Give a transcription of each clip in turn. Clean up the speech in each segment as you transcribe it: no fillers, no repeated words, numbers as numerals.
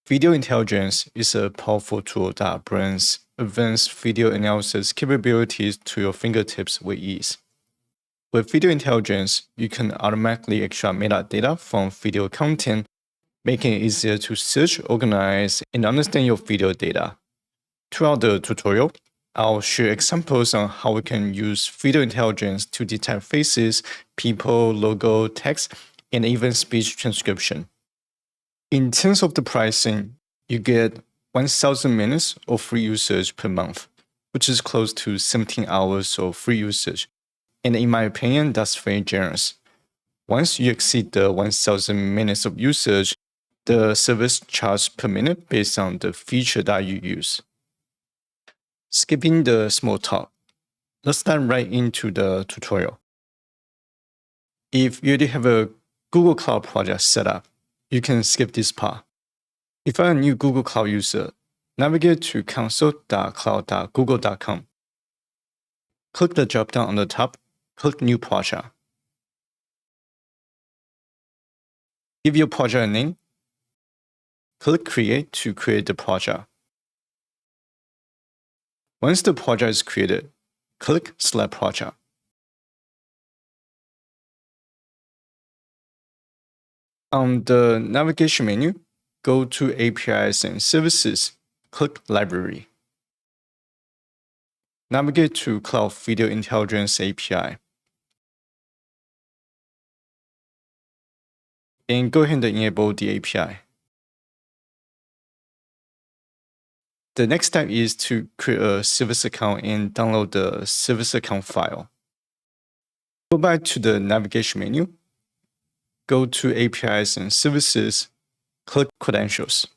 Video intelligence is a powerful tool that brings advanced video analysis capabilities to your fingertips with ease. With video intelligence, you can automatically extract metadata from video content, making it easier to search, organize, and understand your video data. Throughout the tutorial, I'll share examples on how we can use video intelligence to detect faces, people, logo, text, and even speech transcription. In terms of the pricing, you get 1,000 minutes of free usage per month, which is close to 17 hours of free usage. And in my opinion, that's very generous. Once you exceed the 1,000 minutes of usage, the service charges per minute based on the feature that you use. Skipping the small talk, let's dive right into the tutorial. If you already have a Google Cloud project set up, you can skip this part. If you're a new Google Cloud user, navigate to console.cloud.google.com. Click the dropdown on the top, click New Project. Give your project a name. Click Create to create the project. Once the project is created, click Select Project. On the navigation menu, go to APIs and Services, click Library. Navigate to Cloud Video Intelligence API. And go ahead and enable the API. The next step is to create a service account and download the service account file. Go back to the navigation menu. Go to APIs and Services, click Credentials.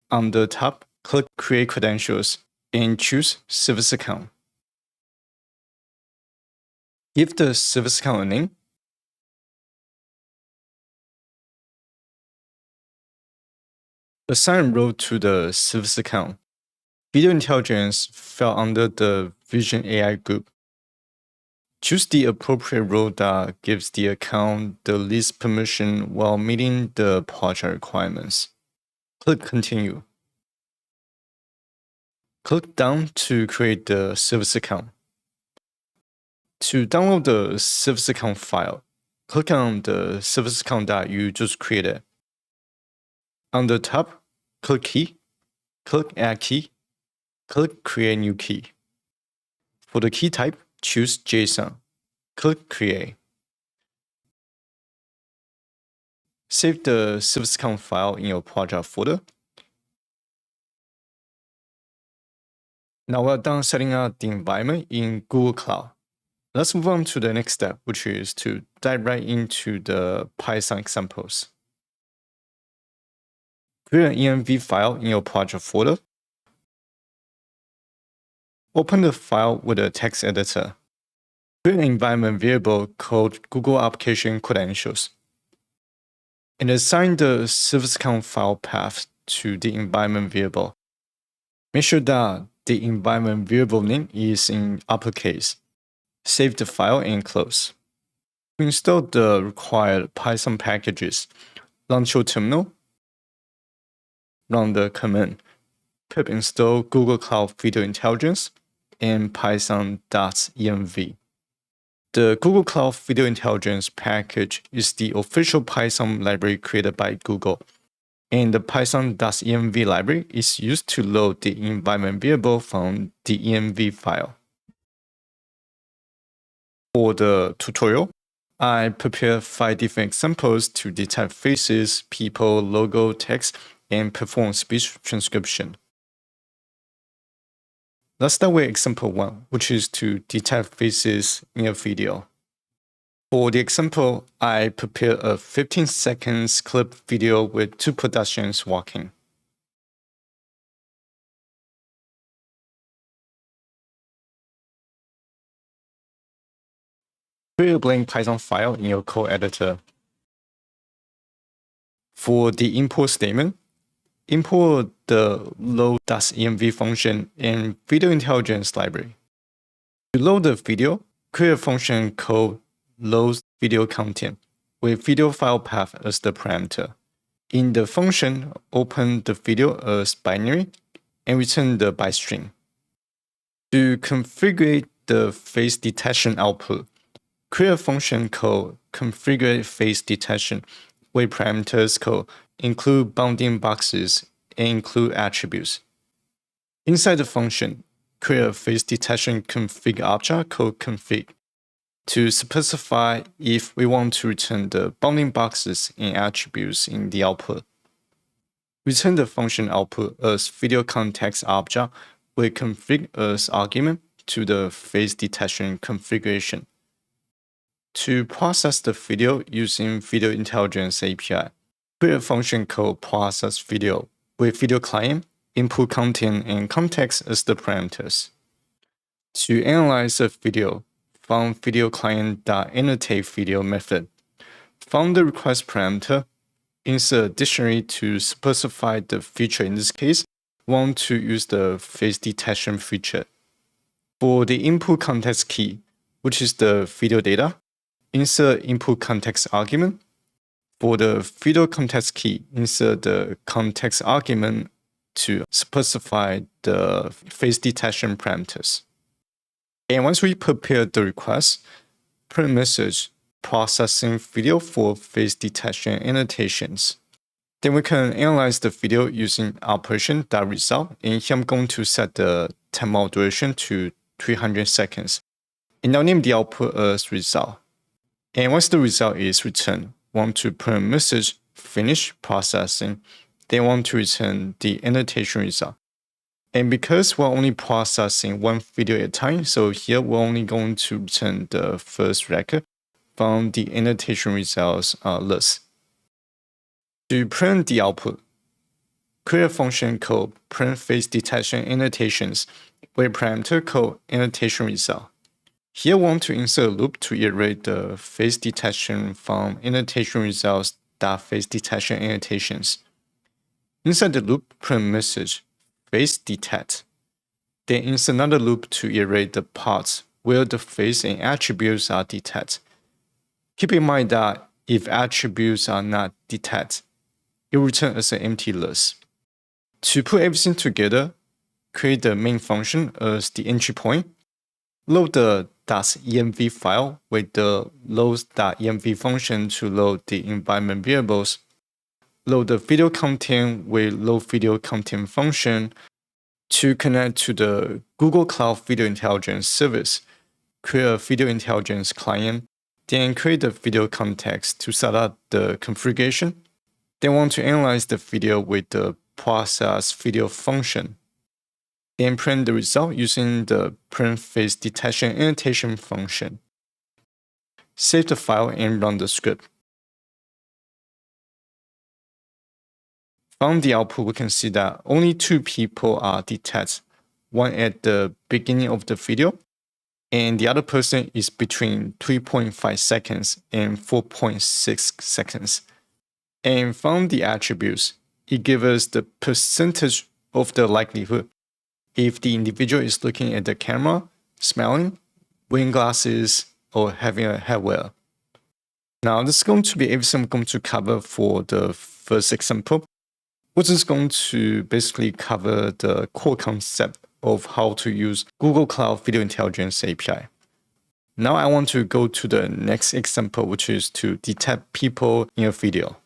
On the top, click Create Credentials and choose Service Account. Give the service account a name. Assign a role to the service account. Video intelligence fell under the Vision AI group. Choose the appropriate role that gives the account the least permission while meeting the project requirements. Click Continue. Click Down to create the service account. To download the service account file, click on the service account that you just created. On the top, click Key, click Add Key, click Create New Key. For the key type, choose JSON. Click Create. Save the service account file in your project folder. Now we're done setting up the environment in Google Cloud. Let's move on to the next step, which is to dive right into the Python examples. Create an env file in your project folder. Open the file with a text editor. Create an environment variable called Google Application Credentials. And assign the service account file path to the environment variable. Make sure that the environment variable name is in uppercase. Save the file and close. To install the required Python packages, launch your terminal. Run the command pip install Google Cloud Video Intelligence and python.env. The Google Cloud Video Intelligence package is the official Python library created by Google, and the python.env library is used to load the environment variable from the env file. For the tutorial, I prepared 5 different examples to detect faces, people, logo, text, and perform speech transcription. Let's start with example 1, which is to detect faces in a video. For the example, I prepared a 15 seconds clip video with 2 pedestrians walking. Create a blank Python file in your code editor. For the import statement, import the load.env function in Video Intelligence library. To load the video, create a function called load video content with video file path as the parameter. In the function, open the video as binary and return the byte string. To configure the face detection output, create a function called configure face detection, where parameters called include bounding boxes and include attributes. Inside the function, create a face detection config object called config to specify if we want to return the bounding boxes and attributes in the output. Return the function output as video context object with config as argument to the face detection configuration. To process the video using Video Intelligence API, create a function called process video with video client, input content, and context as the parameters. To analyze a video, from video client.annotate video method, from the request parameter, insert a dictionary to specify the feature. In this case, we want to use the face detection feature. For the input context key, which is the video data, insert input context argument. For the video context key, insert the context argument to specify the face detection parameters. And once we prepare the request, print message processing video for face detection annotations. Then we can analyze the video using operation.result, and here I'm going to set the timeout duration to 300 seconds. And now name the output as result. And once the result is returned, want to print message finish processing, then want to return the annotation result. And because we're only processing one video at a time, so here we're only going to return the first record from the annotation results list. To print the output, create a function called print face detection annotations with parameter called annotation result. Here we want to insert a loop to iterate the face detection from annotation results.face detection annotations. Inside the loop, print message face detect. Then insert another loop to iterate the parts where the face and attributes are detected. Keep in mind that if attributes are not detected, it will return as an empty list. To put everything together, create the main function as the entry point, load the .env file with the load.env function to load the environment variables, load the video content with load video content function to connect to the Google Cloud Video Intelligence service, create a Video Intelligence client, then create the video context to set up the configuration. Then want to analyze the video with the process video function. Then print the result using the print face detection annotation function. Save the file and run the script. From the output, we can see that only two people are detected, one at the beginning of the video, and the other person is between 3.5 seconds and 4.6 seconds. And from the attributes, it gives us the percentage of the likelihood if the individual is looking at the camera, smiling, wearing glasses, or having a headwear. Now, this is going to be everything I'm going to cover for the first example. We're just going to basically cover the core concept of how to use Google Cloud Video Intelligence API. Now I want to go to the next example, which is to detect people in a video.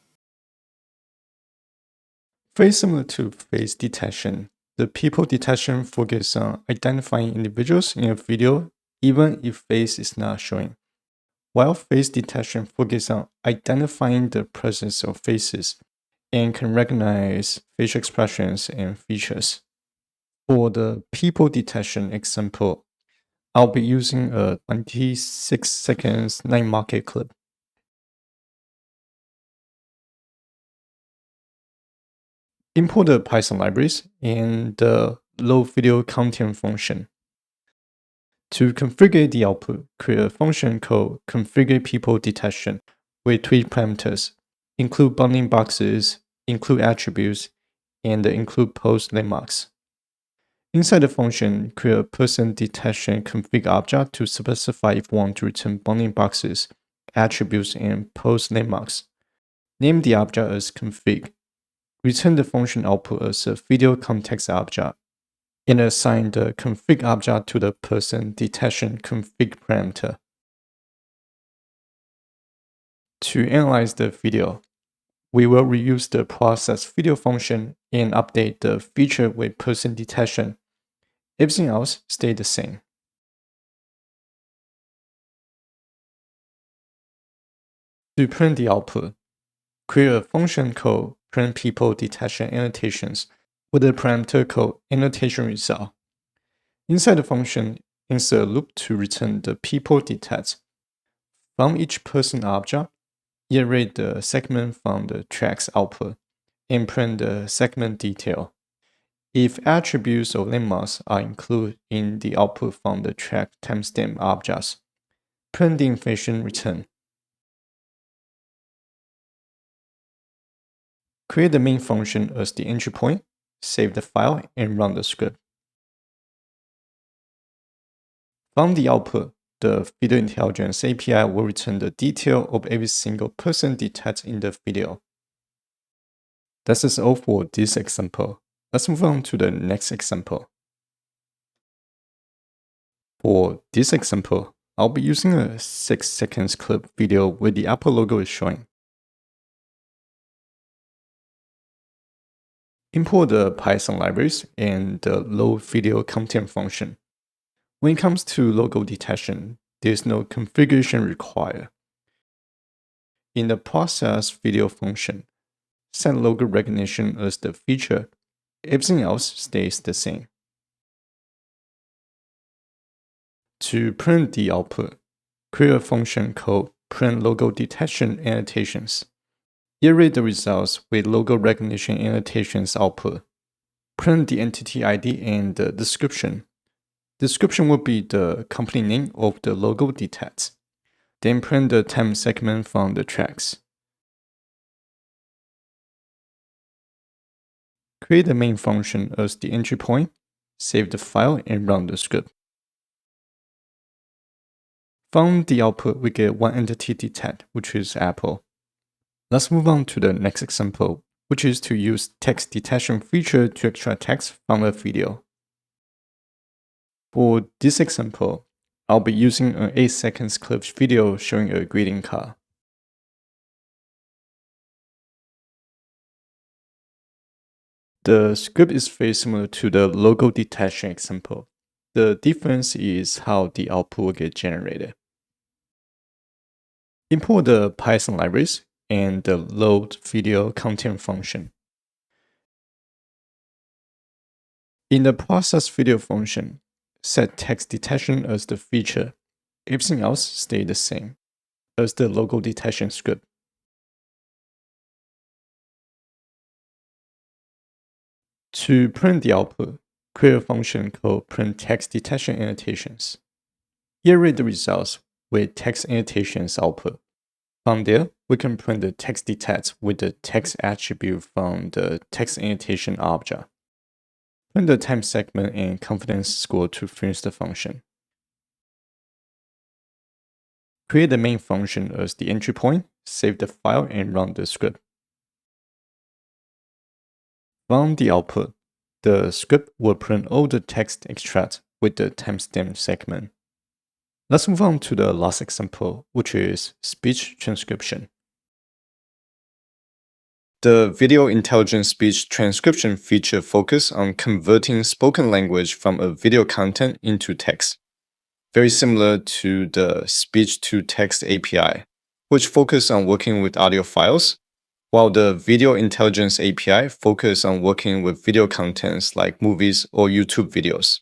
Very similar to face detection, the people detection focuses on identifying individuals in a video even if face is not showing, while face detection focuses on identifying the presence of faces and can recognize facial expressions and features. For the people detection example, I'll be using a 26 seconds night market clip. Import the Python libraries and the load video content function. To configure the output, create a function called configure people detection with three parameters: include bounding boxes, include attributes, and include post landmarks. Inside the function, create a person detection config object to specify if we want to return bounding boxes, attributes, and post landmarks. Name the object as config. Return the function output as a video context object, and assign the config object to the person detection config parameter. To analyze the video, we will reuse the process video function and update the feature with person detection. Everything else stays the same. To print the output, create a function called print people detection annotations with a parameter called annotation result. Inside the function, insert a loop to return the people detect. From each person object, iterate the segment from the track's output and print the segment detail. If attributes or landmarks are included in the output from the track timestamp objects, print the information return. Create the main function as the entry point, save the file, and run the script. From the output, the Video Intelligence API will return the detail of every single person detected in the video. That is all for this example. Let's move on to the next example. For this example, I'll be using a 6 seconds clip video where the Apple logo is showing. Import the Python libraries and the load video content function. When it comes to logo detection, there's no configuration required. In the process video function, set logo recognition as the feature. Everything else stays the same. To print the output, create a function called print logo detection annotations. Iterate the results with logo recognition annotations output. Print the entity ID and the description. Description will be the company name of the logo detect. Then print the time segment from the tracks. Create the main function as the entry point, save the file, and run the script. From the output, we get one entity detect, which is Apple. Let's move on to the next example, which is to use text detection feature to extract text from a video. For this example, I'll be using an 8 seconds clip video showing a greeting card. The script is very similar to the logo detection example. The difference is how the output will get generated. Import the Python libraries and the load video content function. In the process video function, set text detection as the feature. Everything else stays the same as the logo detection script. To print the output, create a function called print text detection annotations. Iterate the results with text annotations output. From there, we can print the text detect with the text attribute from the text annotation object. Print the time segment and confidence score to finish the function. Create the main function as the entry point, save the file, and run the script. From the output, the script will print all the text extract with the timestamp segment. Let's move on to the last example, which is speech transcription. The Video Intelligence Speech Transcription feature focuses on converting spoken language from a video content into text, very similar to the Speech-to-Text API, which focuses on working with audio files, while the Video Intelligence API focuses on working with video contents like movies or YouTube videos.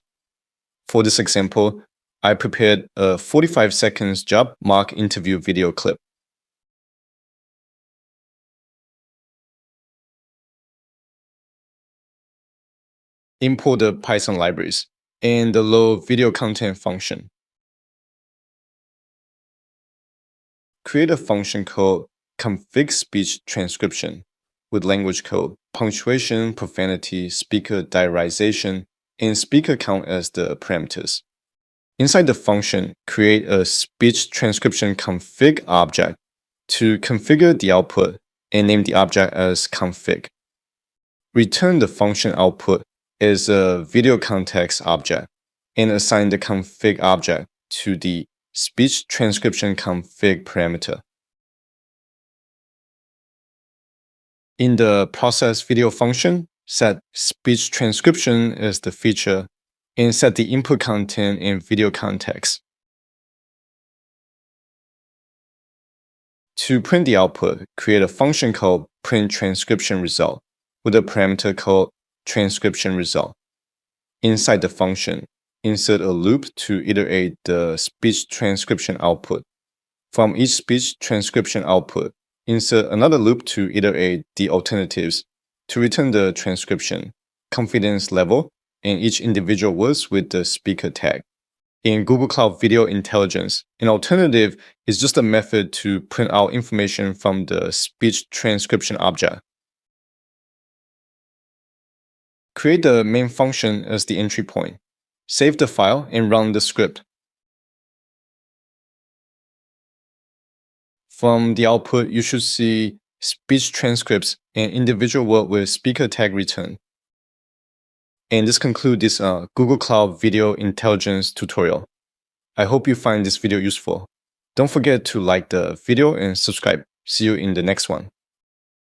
For this example, I prepared a 45 seconds job mock interview video clip. Import the Python libraries and the load video content function. Create a function called config speech transcription with language code, punctuation, profanity, speaker diarization, and speaker count as the parameters. Inside the function, create a speech transcription config object to configure the output and name the object as config. Return the function output as a video context object and assign the config object to the speech transcription config parameter. In the process video function, set speech transcription as the feature and set the input content and video context. To print the output, create a function called print transcription result with a parameter called transcription result. Inside the function, insert a loop to iterate the speech transcription output. From each speech transcription output, insert another loop to iterate the alternatives to return the transcription, confidence level, and each individual words with the speaker tag. In Google Cloud Video Intelligence, an alternative is just a method to print out information from the speech transcription object. Create the main function as the entry point. Save the file and run the script. From the output, you should see speech transcripts and individual word with speaker tag return. And this concludes this Google Cloud Video Intelligence tutorial. I hope you find this video useful. Don't forget to like the video and subscribe. See you in the next one.